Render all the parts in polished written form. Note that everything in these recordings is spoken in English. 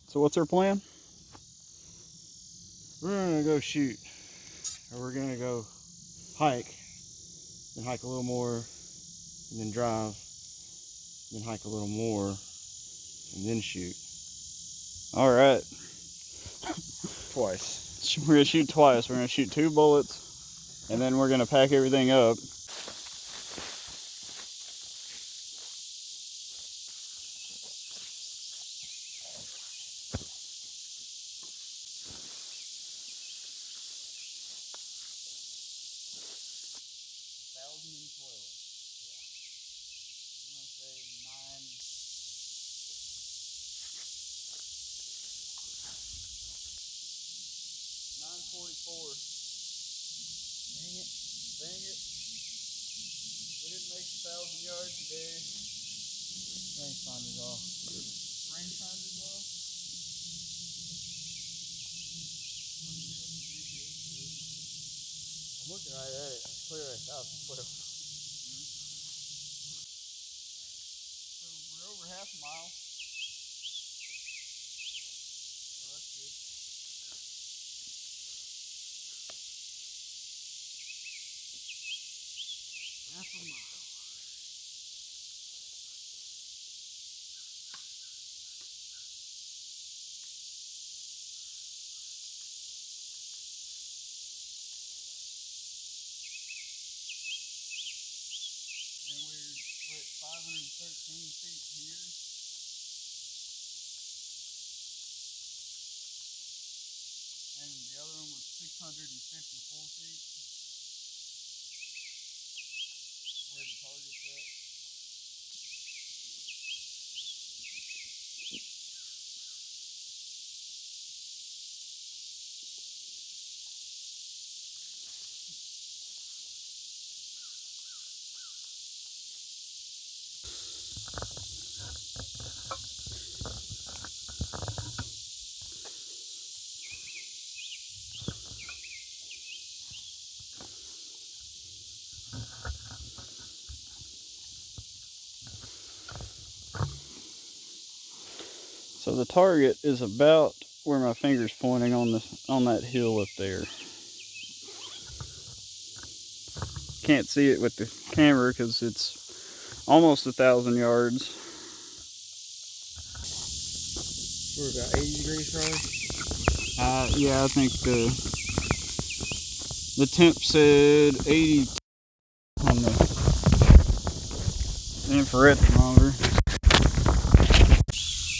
So what's our plan? We're gonna go shoot, or we're gonna go hike, then hike a little more, and then drive, then hike a little more, and then shoot. All right. Twice. We're gonna shoot twice. We're gonna shoot 2 bullets, and then we're gonna pack everything up. Dang it. We didn't make 1,000 yards today. Rangefinder's off. Rangefinder's off. I'm looking right at it. It's clear 1,012. So we're over half a mile. So that's good. Half a mile. And we're at 513 feet here. And the other one was 654 feet. Where the target's at. So the target is about where my finger's pointing on that hill up there. Can't see it with the camera because it's almost 1,000 yards. We're about 80 degrees probably. Yeah, I think the temp said 80 on the infrared thermometer.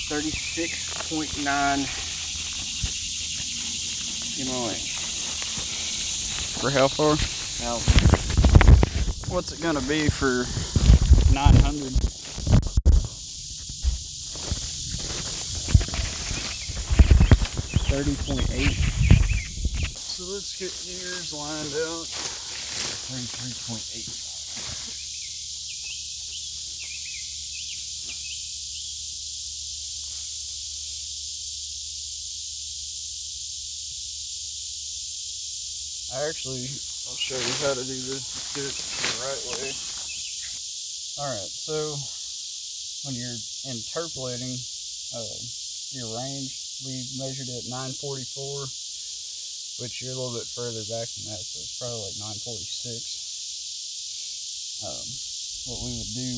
36.9 MOA. For how far? Now, What's it gonna be for 900? 30.8. So let's get yours lined out. 33.8. I'll show you how to do this. Do it the right way. Alright, so when you're interpolating your range, we measured it at 944, which you're a little bit further back than that, so it's probably like 946. What we would do,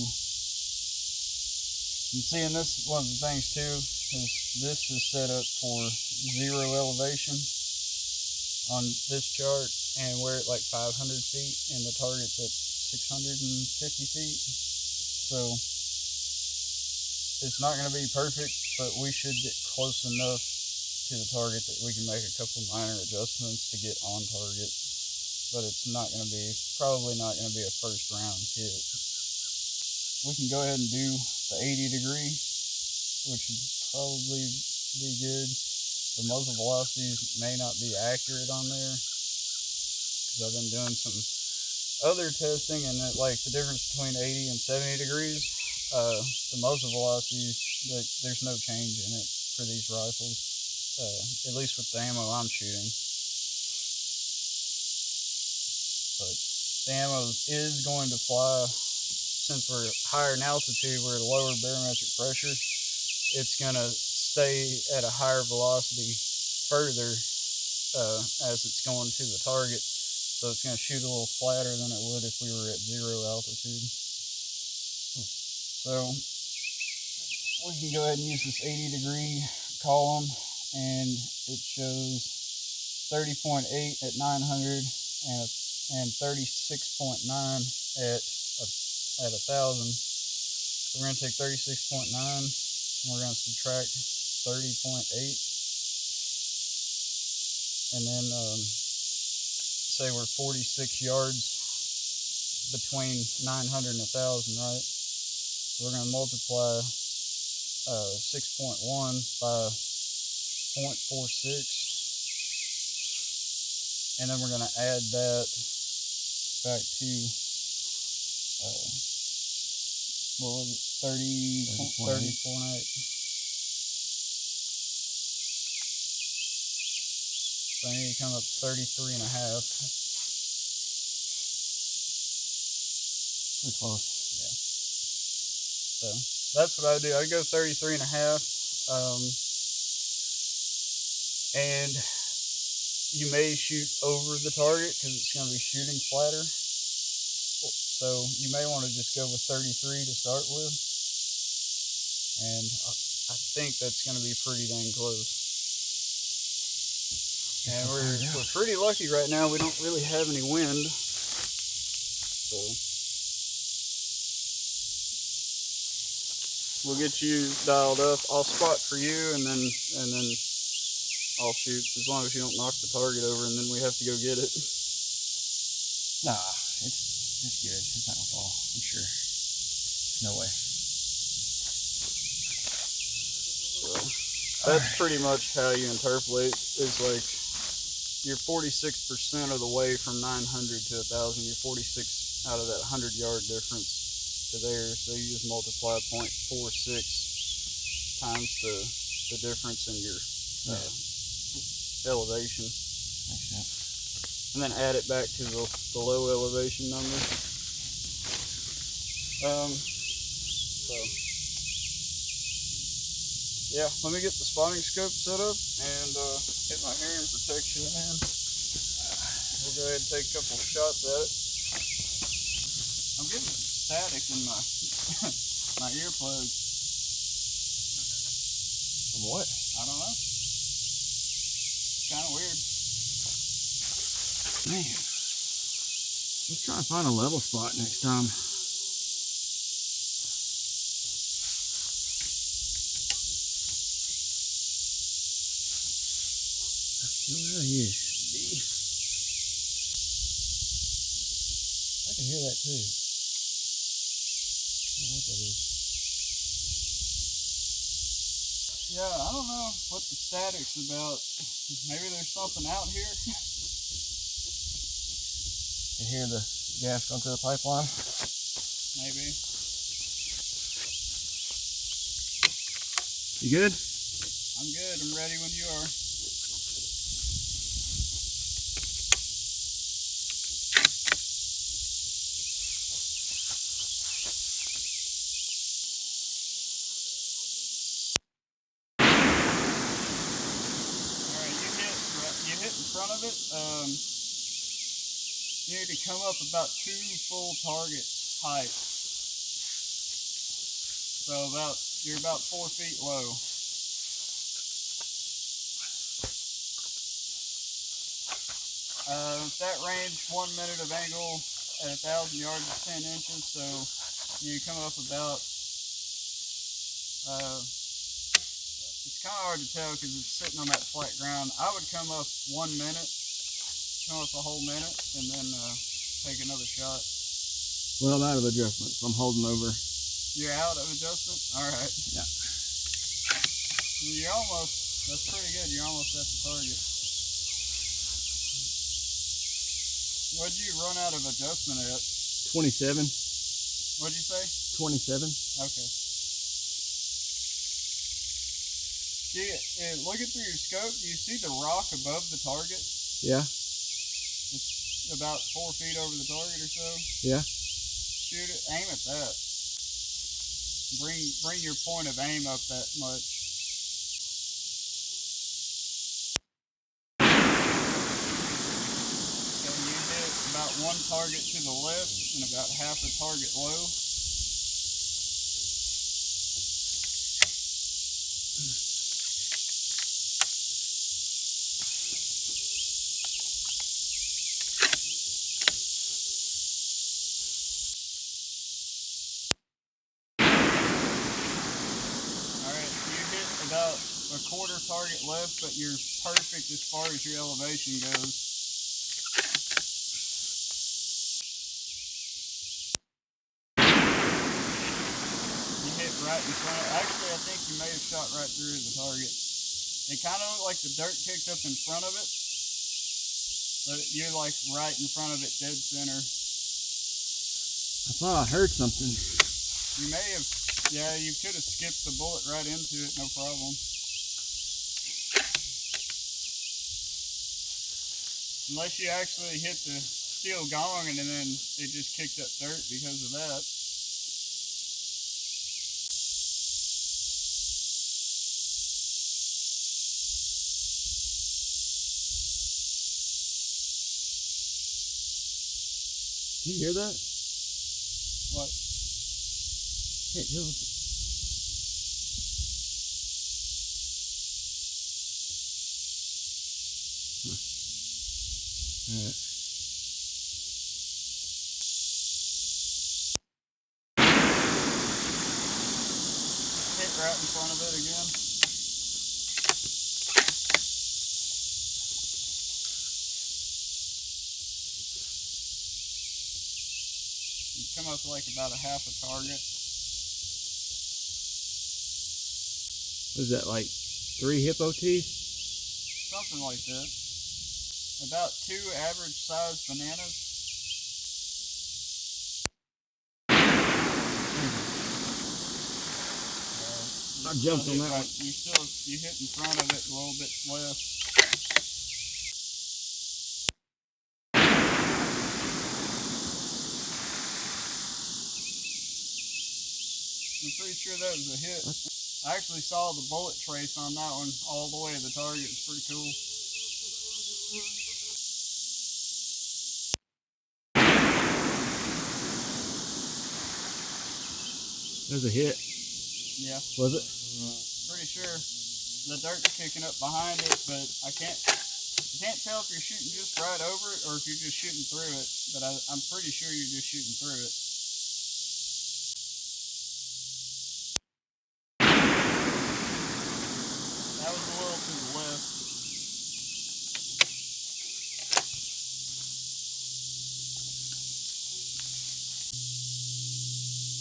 and seeing this, one of the things too, is this is set up for 0 elevation on this chart, and we're at like 500 feet, and the target's at 650 feet. So it's not going to be perfect, but we should get close enough to the target that we can make a couple minor adjustments to get on target. But it's not going to be, probably not going to be a first round hit. We can go ahead and do the 80 degree, which would probably be good. The muzzle velocities may not be accurate on there because I've been doing some other testing, and that, like, the difference between 80 and 70 degrees, the muzzle velocity, there's no change in it for these rifles, at least with the ammo I'm shooting. But the ammo is going to fly. Since we're higher in altitude, we're at a lower barometric pressure, it's going to stay at a higher velocity further as it's going to the target. So it's going to shoot a little flatter than it would if we were at 0 altitude. So we can go ahead and use this 80-degree column, and it shows 30.8 at 900 and 36.9 at 1,000. So we're going to take 36.9 and we're going to subtract 30.8, and then say we're 46 yards between 900 and 1,000, right? So we're going to multiply 6.1 by 0.46, and then we're going to add that back to what was it, 30.8. So I need to come up 33.5. Pretty close. Yeah. So that's what I do. I go 33.5. And you may shoot over the target because it's going to be shooting flatter. So you may want to just go with 33 to start with. And I think that's going to be pretty dang close. And we're pretty lucky right now. We don't really have any wind. So we'll get you dialed up. I'll spot for you, and then I'll shoot, as long as you don't knock the target over, and then we have to go get it. Nah, it's good. It's not gonna fall, I'm sure. No way. So that's pretty much how you interpolate. Is like you're 46% of the way from 900 to 1,000. You're 46 out of that 100-yard difference to there. So you just multiply 0.46 times the difference in your elevation. Makes sense. And then add it back to the low elevation number. So yeah, let me get the spotting scope set up and get my hearing protection in. We'll go ahead and take a couple shots at it. I'm getting static in my my earplugs. From what? I don't know. It's kind of weird. Man, let's try and find a level spot next time. Out here. I can hear that too. I don't know what that is. Yeah, I don't know what the static's about. Maybe there's something out here. You hear the gas going through the pipeline? Maybe. You good? I'm good. I'm ready when you are. You hit in front of it. You need to come up about 2 full targets height. So you're about 4 feet low. That range, 1 minute of angle at 1,000 yards is 10 inches. So you come up about. It's kind of hard to tell because it's sitting on that flat ground. I would come up 1 minute, come up a whole minute, and then take another shot. Well, I'm out of adjustment, so I'm holding over. You're out of adjustment? Alright. Yeah. You're almost, that's pretty good. You're almost at the target. What'd you run out of adjustment at? 27. What'd you say? 27. Okay. Looking through your scope, do you see the rock above the target? Yeah. It's about 4 feet over the target or so. Yeah. Shoot it, aim at that. Bring your point of aim up that much. one target to the left and about half a target low. Alright, you hit about a quarter target left, but you're perfect as far as your elevation goes. You hit right in front of, actually I think you may have shot right through the target. It kind of looked like the dirt kicked up in front of it, but you're like right in front of it, dead center. I thought I heard something. You may have, yeah, you could have skipped the bullet right into it, no problem. Unless you actually hit the steel gong and then it just kicked up dirt because of that. Do you hear that? What? Can't hear it. Alright. Hit right in front of it again. You come up like about a half a target. What is that, like 3 hippo teeth? Something like that. About 2 average sized bananas. I jumped on that one. You hit in front of it a little bit left. I'm pretty sure that was a hit. I actually saw the bullet trace on that one all the way to the target. It's pretty cool. There's a hit. Yeah. Was it? Pretty sure the dirt's kicking up behind it, but I can't tell if you're shooting just right over it or if you're just shooting through it, but I'm pretty sure you're just shooting through it. That was a little to the left.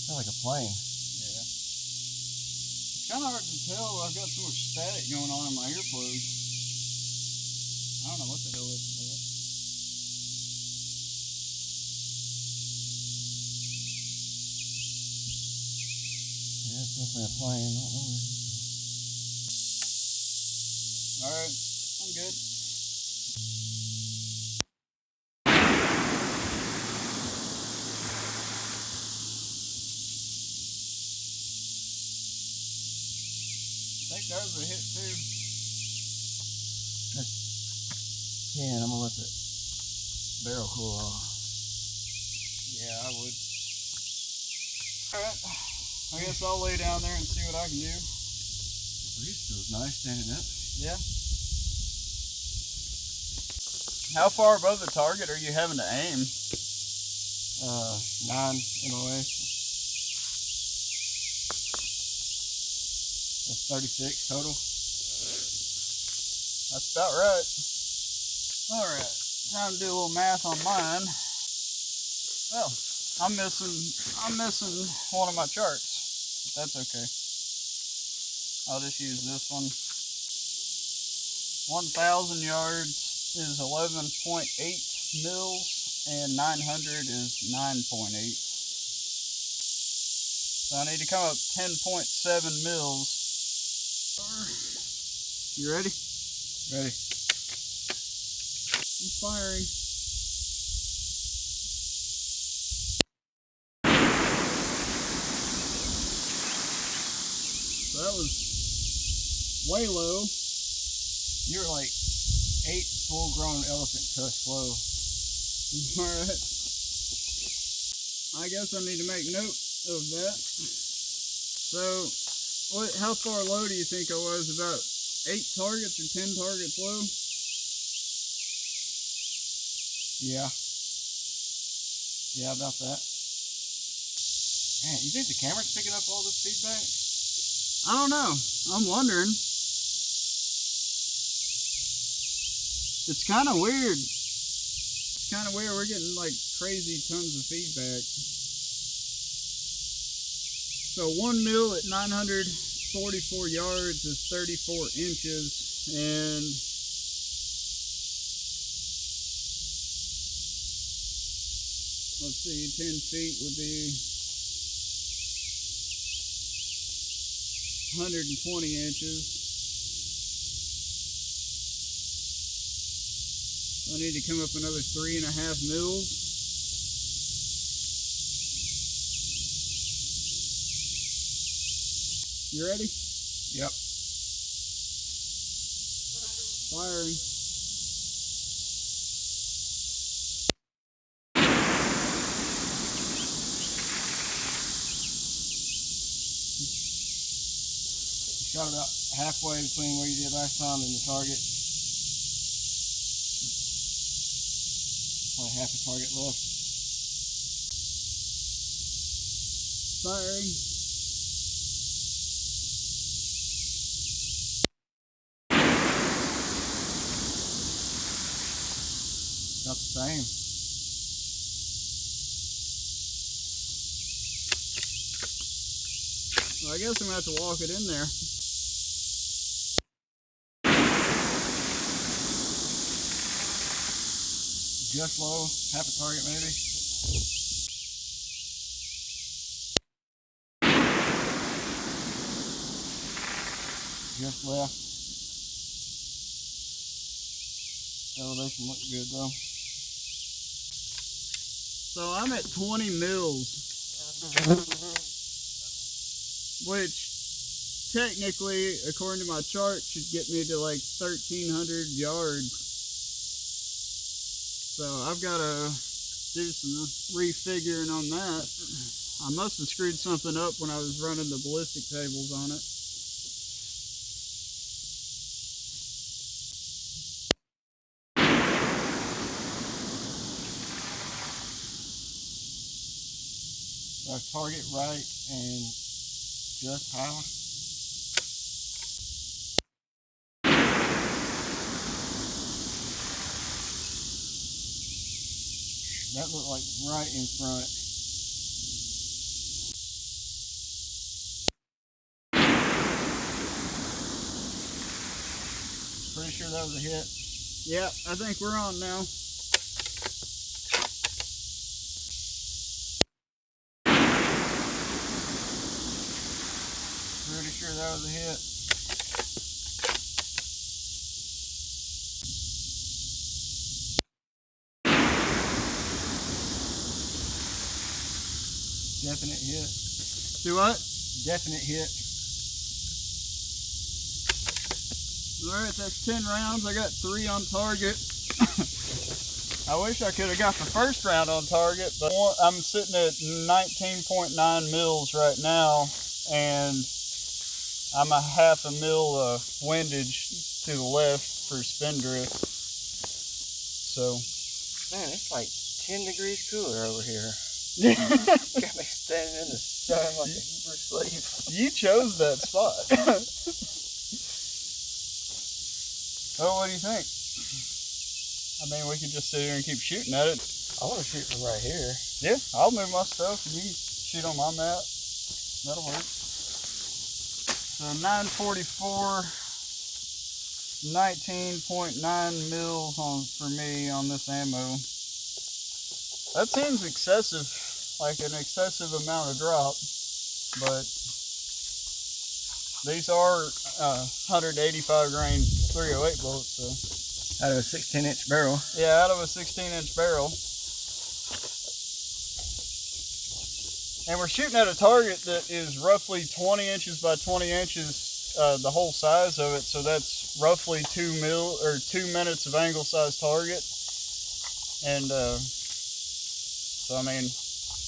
Sounds like a plane. Yeah. It's kind of hard to tell. I've got so much static going on in my earplugs. I don't know what the hell that's about. Yeah, it's definitely a plane. I don't know where it is. Alright, I'm good. I think that was a hit too. I'm gonna let the barrel cool off. Yeah, I would. Alright, I guess I'll lay down there and see what I can do. Breeze feels nice standing up. Yeah. How far above the target are you having to aim? 9 MOA. That's 36 total. That's about right. Alright, time to do a little math on mine. Well, I'm missing one of my charts, but that's okay. I'll just use this one. 1,000 yards is 11.8 mils and 900 is 9.8. So I need to come up 10.7 mils. You ready? Ready. I'm firing. So that was way low. You're like 8 full-grown elephant tusk low. Alright. I guess I need to make note of that. So, how far low do you think I was? About 8 targets or 10 targets low? Yeah. Yeah, about that. Man, you think the camera's picking up all this feedback? I don't know. I'm wondering. It's kind of weird. It's kind of weird. We're getting like crazy tons of feedback. So 1 mil at 944 yards is 34 inches, and let's see, 10 feet would be 120 inches. I need to come up another 3.5 mils. You ready? Yep. Firing. Shot about halfway between where you did last time and the target. Only half a target left. Firing. About the same. Well, I guess I'm going to have to walk it in there. Just low, half a target maybe. Just left. Elevation looks good though. So I'm at 20 mils, which technically, according to my chart, should get me to like 1,300 yards. So I've got to do some refiguring on that. I must have screwed something up when I was running the ballistic tables on it. Our target right and just high. That looked like right in front. Pretty sure that was a hit. Yeah, I think we're on now. Pretty sure that was a hit. Definite hit. Do what? Definite hit. Alright, that's 10 rounds. I got 3 on target. I wish I could have got the first round on target, but I'm sitting at 19.9 mils right now, and I'm a half a mil windage to the left for spin drift. So, Man, it's like 10 degrees cooler over here. Got me standing in the sun like a Hebrew slave. You chose that spot. Well, what do you think? I mean, we could just sit here and keep shooting at it. I want to shoot from right here. Yeah, I'll move my stuff and you can shoot on my map. That'll work. So 944, 19.9 mils for me on this ammo. That seems excessive, like an excessive amount of drop, but these are 185 grain 308 bullets, so. Out of a 16-inch barrel. Yeah, out of a 16-inch barrel. And we're shooting at a target that is roughly 20 inches by 20 inches, the whole size of it. So that's roughly 2 minutes of angle size target. And so I mean,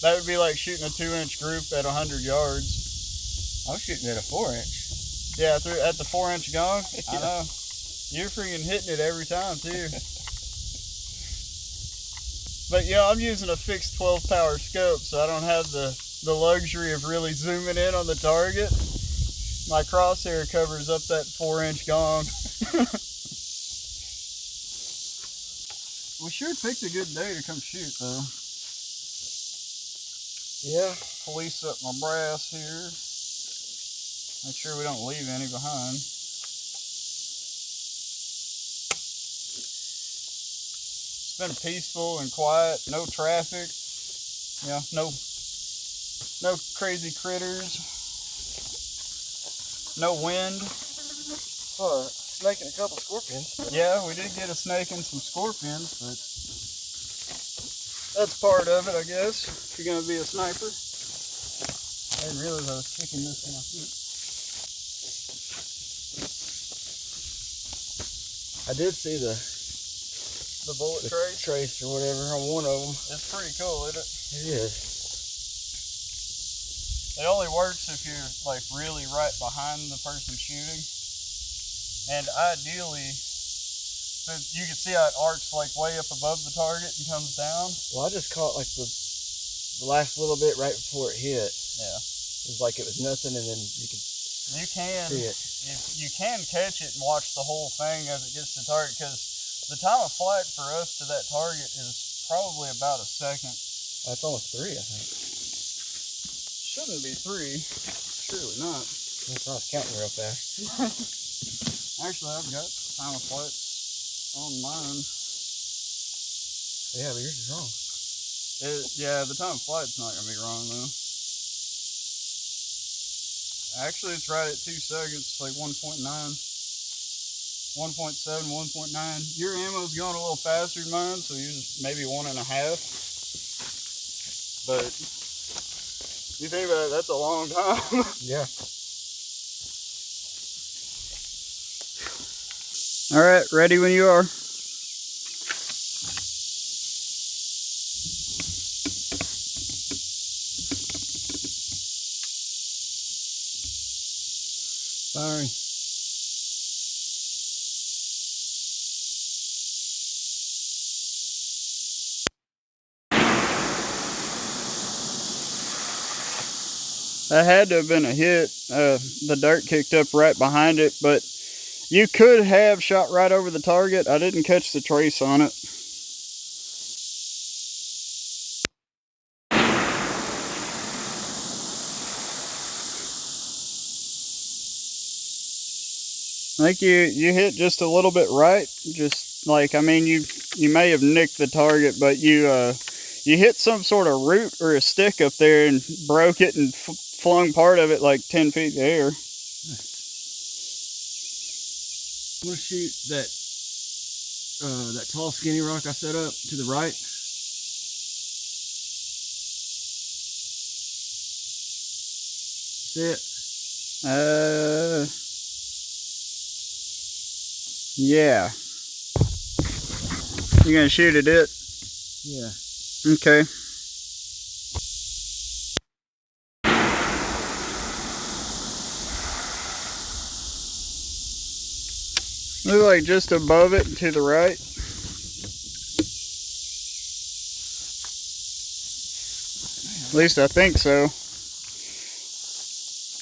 That would be like shooting a 2-inch group at 100 yards. I was shooting at a 4-inch. Yeah, at the 4-inch gong. Yeah. I know. You're freaking hitting it every time too. But yeah, I'm using a fixed 12 power scope, so I don't have the luxury of really zooming in on the target. My crosshair covers up that 4-inch gong. We sure picked a good day to come shoot though. Yeah. Police up my brass here. Make sure we don't leave any behind. It's been peaceful and quiet, no traffic. Yeah, no crazy critters. No wind. Oh, a snake and a couple scorpions. Yeah, we did get a snake and some scorpions, but that's part of it, I guess, if you're gonna be a sniper. I didn't realize I was kicking this in my feet. I did see the bullet trace? trace or whatever on one of them. It's pretty cool, isn't it? It is. It only works if you're like really right behind the person shooting. And ideally, so you can see how it arcs like way up above the target and comes down. Well, I just caught like the last little bit right before it hit. Yeah. It was like it was nothing, and then you could You can see it. you can catch it and watch the whole thing as it gets to target, because the time of flight for us to that target is probably about a second. That's almost 3, I think. Shouldn't be 3. Surely not. That's why I was counting real fast. Actually, I've got time of flight on mine. Yeah, but yours is wrong. Yeah, the time of flight's not gonna be wrong though. Actually, it's right at 2 seconds, like 1.9, 1.7, 1.9. Your ammo's going a little faster than mine, so yours maybe 1.5. But you think about it, that's a long time. Yeah. All right, ready when you are. Firing. That had to have been a hit. The dirt kicked up right behind it, but you could have shot right over the target. I didn't catch the trace on it. I think you hit just a little bit right. Just like, I mean, you may have nicked the target, but you hit some sort of root or a stick up there and broke it and flung part of it like 10 feet in the air. I'm gonna shoot that tall skinny rock I set up to the right. See it? Yeah. You gonna shoot at it? Yeah. Okay. Look like just above it and to the right. At least I think so.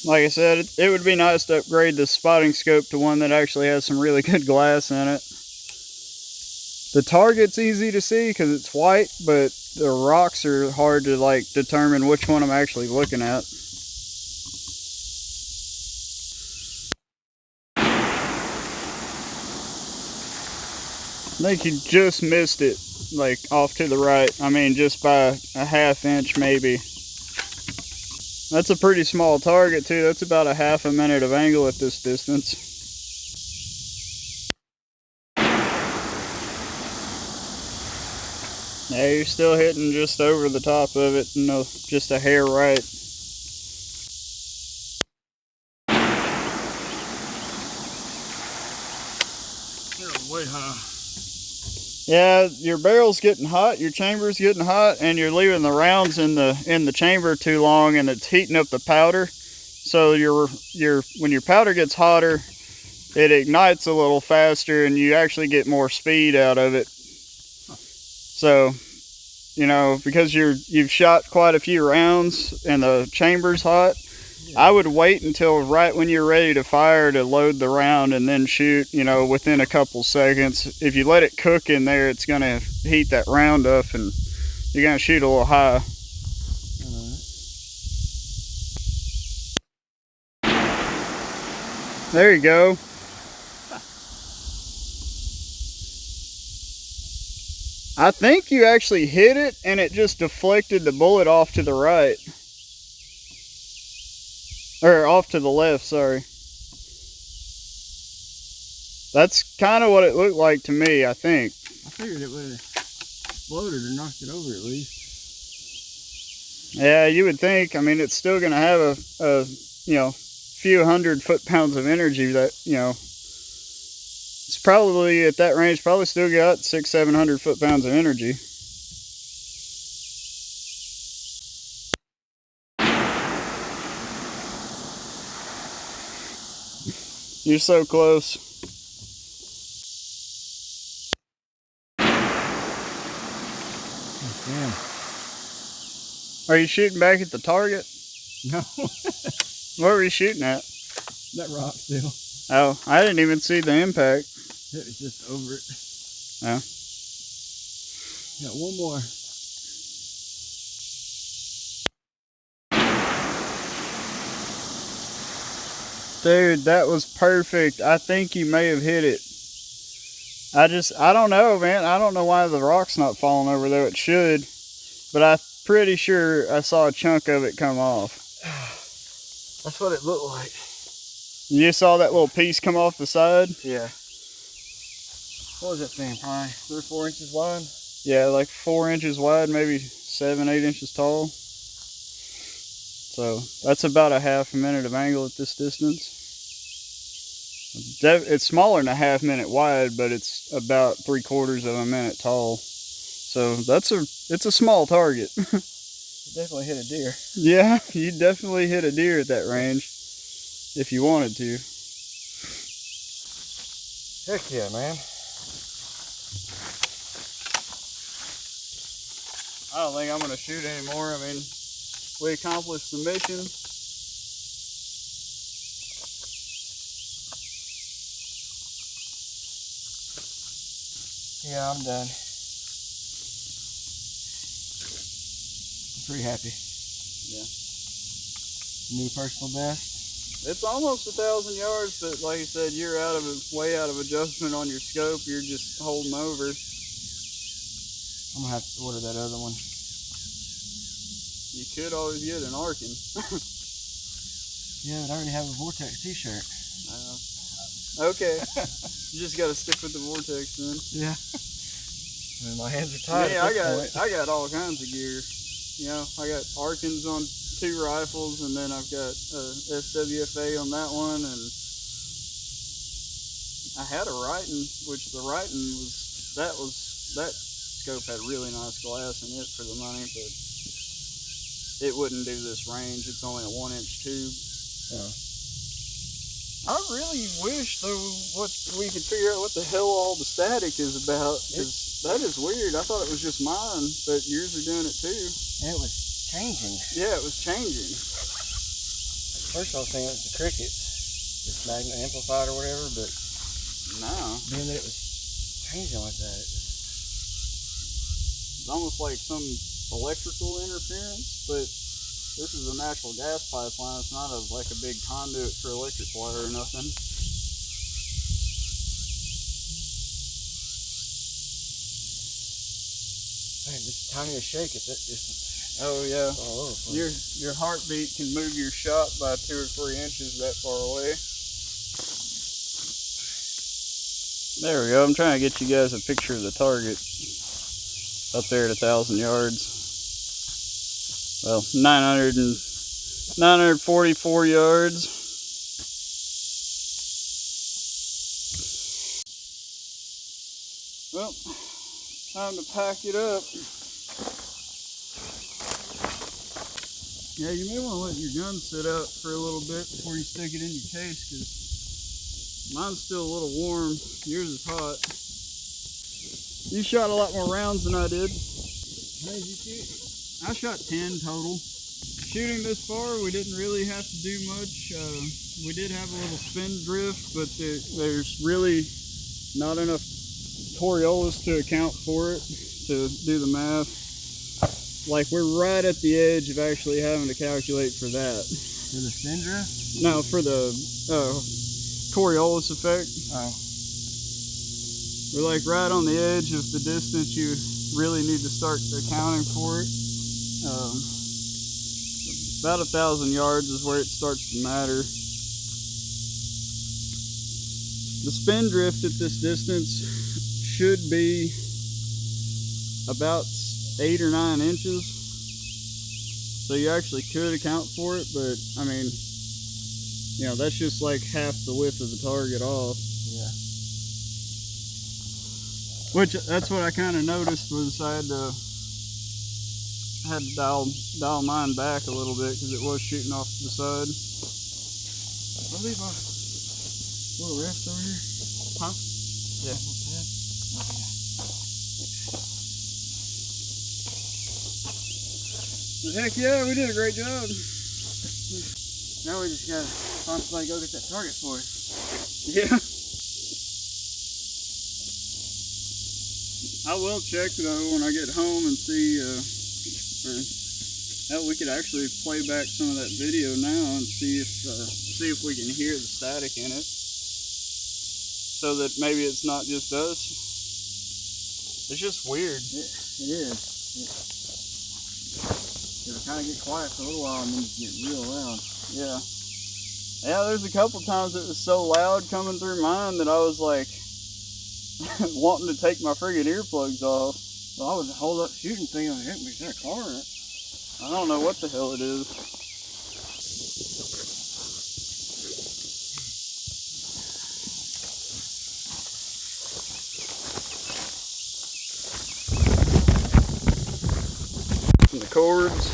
Like I said, it would be nice to upgrade the spotting scope to one that actually has some really good glass in it. The target's easy to see because it's white, but the rocks are hard to like determine which one I'm actually looking at. I think you just missed it, like off to the right. I mean, just by a ½ inch maybe. That's a pretty small target too. That's about a ½ minute of angle at this distance. Yeah, you're still hitting just over the top of it, no, just a hair right. You're way high. Yeah, your barrel's getting hot, your chamber's getting hot, and you're leaving the rounds in the chamber too long, and it's heating up the powder. So when your powder gets hotter, it ignites a little faster, and you actually get more speed out of it. So, because you've shot quite a few rounds and the chamber's hot, I would wait until right when you're ready to fire to load the round and then shoot, within a couple seconds. If you let it cook in there, it's going to heat that round up and you're going to shoot a little high. There you go. I think you actually hit it and it just deflected the bullet off to the right. Or off to the left, sorry. That's kind of what it looked like to me, I think. I figured it would have exploded or knocked it over at least. Yeah, you would think. I mean, it's still going to have a few hundred foot-pounds of energy that, it's probably at that range, probably still got 600-700 foot-pounds of energy. You're so close. Damn. Are you shooting back at the target? No. What were you shooting at? That rock still. Oh, I didn't even see the impact. It was just over it. Oh. Got one more. Dude, that was perfect. I think you may have hit it. I don't know, man. I don't know why the rock's not falling over, though it should. But I'm pretty sure I saw a chunk of it come off. That's what it looked like. You saw that little piece come off the side? Yeah. What was that thing? Probably 3 or 4 inches wide? Yeah, like 4 inches wide, maybe 7-8 inches tall. So that's about a half a minute of angle at this distance. It's smaller than a half minute wide, but it's about 3/4 of a minute tall. So it's a small target. You definitely hit a deer. Yeah, you definitely hit a deer at that range if you wanted to. Heck yeah, man. I don't think I'm going to shoot anymore. I mean, we accomplished the mission. Yeah, I'm done. I'm pretty happy. Yeah. New personal best. It's almost 1,000 yards, but like you said, you're way out of adjustment on your scope. You're just holding over. I'm gonna have to order that other one. You could always get an Arkin. Yeah, but I already have a Vortex t-shirt. Okay. You just gotta stick with the Vortex then. Yeah. I mean, my hands are tied. Yeah, I got all kinds of gear. I got Arkins on 2 rifles, and then I've got SWFA on that one, and I had a Remington, which the Remington that scope had really nice glass in it for the money, but it wouldn't do this range. It's only a 1-inch tube. Yeah. I really wish, though, we could figure out what the hell all the static is about, because that is weird. I thought it was just mine, but yours are doing it too. And it was changing. Yeah, it was changing. First I was thinking it was the crickets, this magnet amplified or whatever, but no. Being that it was changing like that, It's almost like some electrical interference, but this is a natural gas pipeline. It's not like a big conduit for electric wire or nothing. Man, just the tiniest shake at that distance. Oh yeah. All over the place. Your heartbeat can move your shot by 2 or 3 inches that far away. There we go. I'm trying to get you guys a picture of the target up there at 1,000 yards. Well, 944 yards. Well, Time to pack it up. Yeah, you may want to let your gun sit out for a little bit before you stick it in your case, because mine's still a little warm. Yours is hot. You shot a lot more rounds than I did. How many did you shoot? I shot 10 total. Shooting this far, we didn't really have to do much. We did have a little spin drift, but there's really not enough Coriolis to account for it, to do the math. Like, we're right at the edge of actually having to calculate for that. For the spin drift? No, for the Coriolis effect. Oh. We're like right on the edge of the distance you really need to start accounting for it. About 1,000 yards is where it starts to matter. The spin drift at this distance should be about 8 or 9 inches. So you actually could account for it, but I mean, you know, that's just like half the width of the target off. Yeah. Which, that's what I kind of noticed, was I had to dial mine back a little bit because it was shooting off to the side. I'll leave my little rest over here. Huh? Yeah. Okay. Heck yeah, we did a great job. Now we just gotta find somebody to go get that target for us. Yeah. I will check though when I get home and see, hell, we could actually play back some of that video now and see if we can hear the static in it, so that maybe it's not just us. It's just weird. It is. It'll kind of get quiet for a little while and then get real loud. Yeah. Yeah, there's a couple times it was so loud coming through mine that I was like wanting to take my friggin' earplugs off. Well, I would hold up shooting thing on it. Is there a car in it? I don't know what the hell it is. And the cords.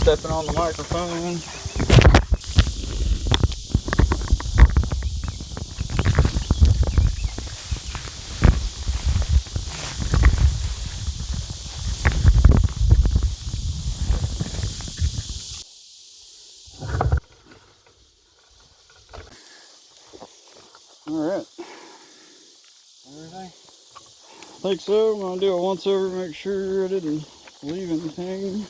Stepping on the microphone. Alright. Everything? I think so. I'm going to do a once over, make sure I didn't leave anything.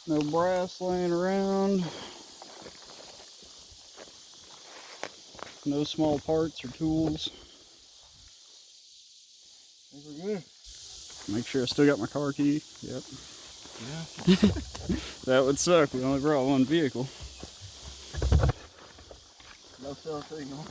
No brass laying around. No small parts or tools. I think we're good. Make sure I still got my car key. Yep. Yeah. That would suck. We only brought one vehicle. No cell signal.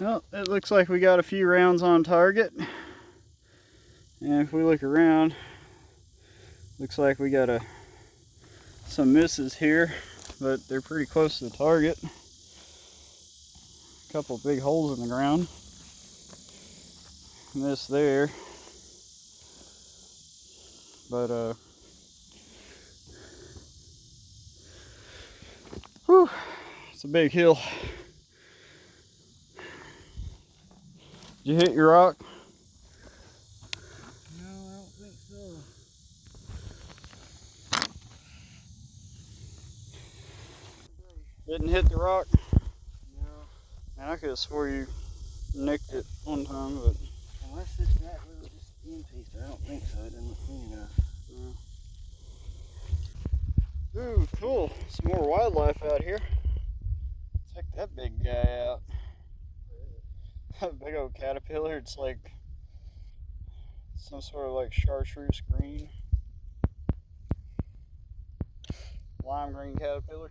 Well, it looks like we got a few rounds on target. And if we look around, looks like we got some misses here, but they're pretty close to the target. A couple big holes in the ground. Miss there. But whew, it's a big hill. Did you hit your rock? No, I don't think so. Didn't hit the rock? No. Man, I could have swore you nicked it one time, but Unless it's that little just end piece, I don't think so. It doesn't look clean enough. Ooh, cool. Some more wildlife out here. Check that big guy out. Big old caterpillar. It's like some sort of like chartreuse green, lime green caterpillar.